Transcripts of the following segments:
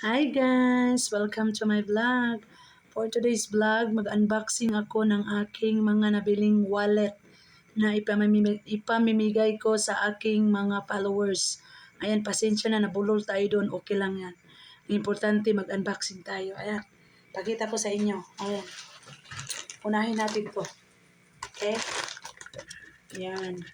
Hi guys! Welcome to my vlog. For today's vlog, mag-unboxing ako ng aking mga nabiling wallet na ipamimigay ko sa aking mga followers. Ayan, pasensya na, nabulol tayo doon. Okay lang yan. Importante, mag-unboxing tayo. Ayan, pakita ko sa inyo. Ayan, unahin natin to. Okay? Ayan.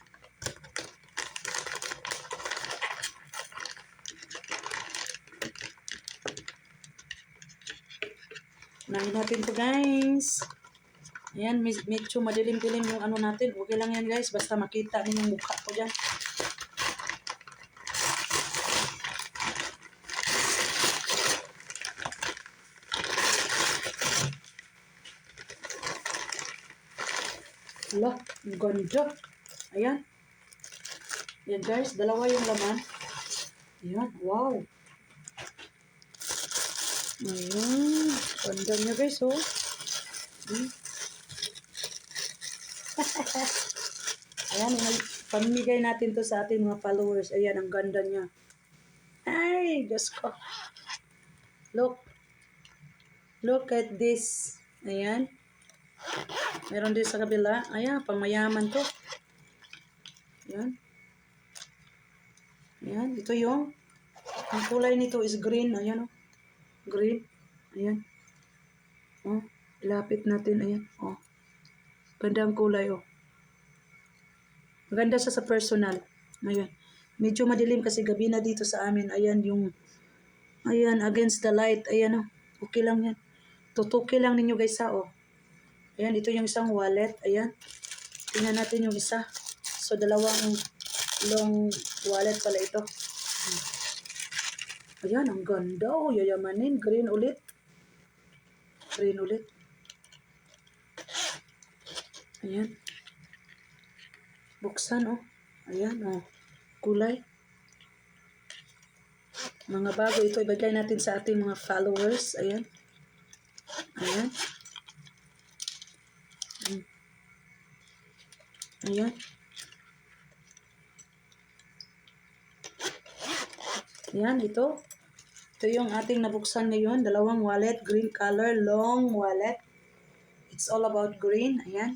Unahin natin to guys. Ayan, medyo madilim-dilim yung ano natin. Okay lang yan guys, basta makita niyo yung mukha ko dyan. Hala, ang ganda. Ayan. Ayan guys, dalawa yung laman. Ayan, wow. Ayan, ganda niya guys, oh. Ayan, pamimigay natin to sa ating mga followers. Ayan, ang ganda niya. Ay, Diyos ko. Look. Look at this. Ayan. Meron din sa kabila. Ayan, pangmayaman to. Ayan. Ayan, ito yung ang kulay nito is green. Ayan, oh. Green. Ayan. Oh, ilapit natin. Ayan, oh. Ganda ang kulay, oh. Maganda siya sa personal. Ayan. Medyo madilim kasi gabi na dito sa amin. Ayan yung, ayan, against the light. Ayan, oh. Okay lang yan. Tutuki lang ninyo guys, ha, oh. Ayan, ito yung isang wallet. Ayan. Tingnan natin yung isa. So, dalawang long wallet pala ito. Ayan, ang ganda, oh. Yayamanin. Green ulit. Green ulit. Ayan. Buksan, oh. Ayan, oh. Kulay. Mga bago ito, ibigay natin sa ating mga followers. Ayan. Ayan. Ayan. Ayan, ito. Ito yung ating nabuksan ngayon. Dalawang wallet, green color, long wallet. It's all about green. Ayan.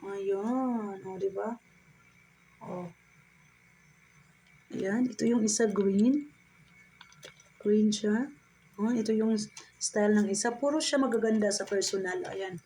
Ayan. O, diba? O. Ayan. Ito yung isa green. Green siya. O, ito yung style ng isa. Puro siya magaganda sa personal. Ayan.